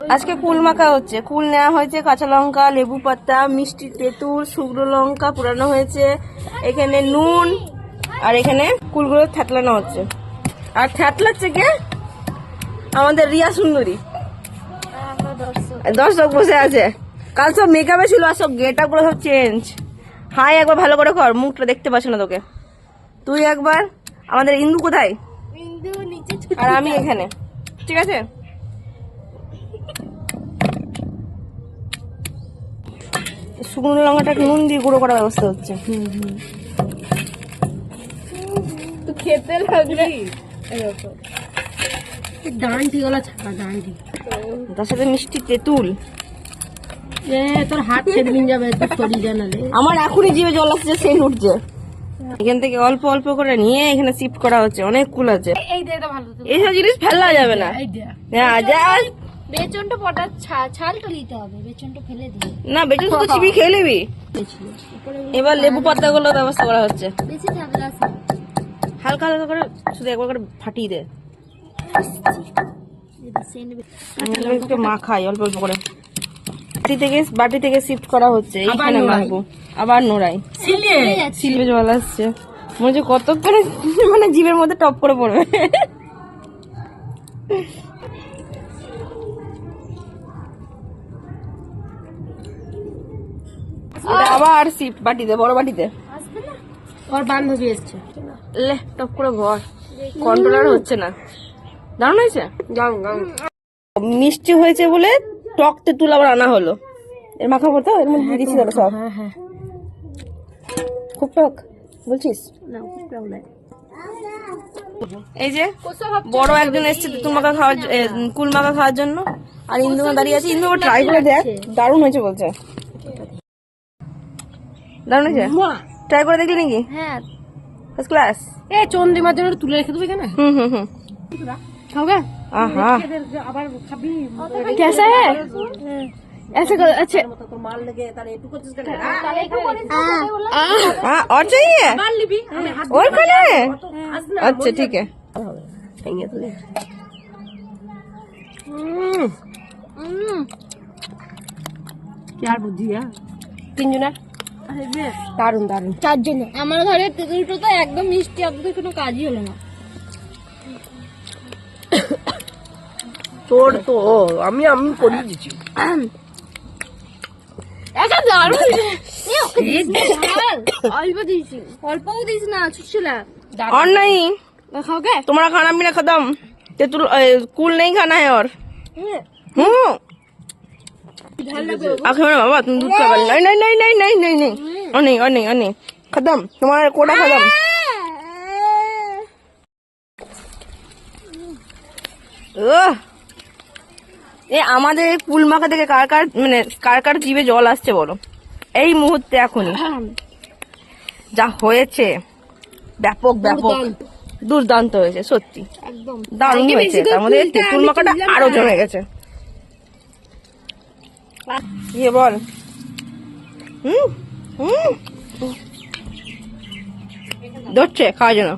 আজকে কুল মাখা হচ্ছে। কুল নেওয়া হয়েছে, কাঁচা লঙ্কা, লেবু পাতা, মিষ্টি তেঁতুল, শুকনো লঙ্কা পুরানো হয়েছে, এখানে নুন, আর এখানে কুলগুলো থ্যাতলানো হচ্ছে। আর থ্যাতলাচ্ছে কে? আমাদের রিয়া সুন্দরী। দর্শক বসে আছে। কাল সব মেকআপে ছিল, আর সব গেটআপ গুলো সব চেঞ্জ। হাই একবার ভালো করে কর, মুখটা দেখতে পাচ্ছ না তোকে। তুই একবার। আমাদের ইন্দু কোথায়? আর আমি এখানে, ঠিক আছে? শুকনো লঙ্কাটা নুন দিয়ে গুঁড়ো করার ব্যবস্থা হচ্ছে। খেতে লাগবে ডান্ডি গলা ছাড়া ডান্ডি, তার সাথে মিষ্টি তেঁতুল। তোর হাত ছেড়ে যাবে, সরি জানালে। আমার এখনই জিভে জল আসছে, সেন্ট উঠছে। এখান থেকে অল্প অল্প করে নিয়ে এখানে শিফট করা হচ্ছে। অনেক কুল আছে, এইসব জিনিস ফেলা যাবে না। বেচনটা পটার ছালটা নিতে হবে, বেচনটা ফেলে দিই না, বেচন তো চিবি খেয়ে নিবি। এবার লেবু পাতা গুলো ব্যবস্থা করা হচ্ছে। হালকা হালকা করে শুধু একবার করে ফাটিয়ে দে, মাখাই অল্প অল্প করে। বাটি থেকে শিফট করা হচ্ছে, এইখানে মাখবো। আবার নোড়াই সিলবে জল আসছে, মনে হচ্ছে কত করে মানে জিভের মধ্যে টপ করে পড়বে। আবার শিফট বাটিতে, বড় বাটিতে। ওর বান্ধবী এসছে, লে টপ করে ভর, কন্ট্রোলার হচ্ছে না। দারুণ হয়েছে, মিষ্টি হয়েছে বলে টক তেঁতুল আবার আনা হলো। এর মাখাবো তো, এর মধ্যে দিচ্ছি তো সব। হ্যাঁ খুব টক বলছিস? এই যে বড় একজন এসছে তেঁতুল মাখা খাওয়ার, কুল মাখা খাওয়ার জন্য। আর ইন্দু দাঁড়িয়ে আছে। ইন্দু ট্রাই করে দেখ, দারুণ হয়েছে বলছে। দারুণ হয়েছে, ট্রাই করে দেখলি নাকি? হ্যাঁ ফার্স্ট ক্লাস। এ চন্দ্রিমার জন্য তুলে রেখে দেবে কেন? হুম খাবে? আহা, আবার খাবি? कैसा है? ऐसे कर, अच्छा हाँ, और चाहिए और खाना है? अच्छा ठीक है। क्या बुद्धि है? তিনজনের দারুন দারুন। চারজন। আমার ঘরে তেঁতুলটা তো একদম মিষ্টি, আপনাদের কোনো কাজই হলো না। তোর তো আমি করিয়ে দিচ্ছি। এটা দারুণ। অল্প দিয়েছি, অল্পও দিস না, ছুটছিল। और नहीं খাওগে? तुम्हारा खाना पीना खत्म, तेतुल कूल नहीं खाना है और आखिर में बाबा तुम दूध का बल नहीं नहीं नहीं नहीं नहीं नहीं नहीं और नहीं और नहीं और नहीं खत्म, तुम्हारा कोटा खत्म। এ আমাদের কুল মাখা থেকে কার কার জিভে জল আসছে বলো এই মুহূর্তে এখনই। যা হয়েছে ব্যাপক ব্যাপক দুর্দান্ত হয়েছে, সত্যি একদম দারুণ হয়েছে। তার মধ্যে তেঁতুল মাখাটা আরো জমে গেছে। ইয়ে বল, ধরছে খাওয়ার জন্য।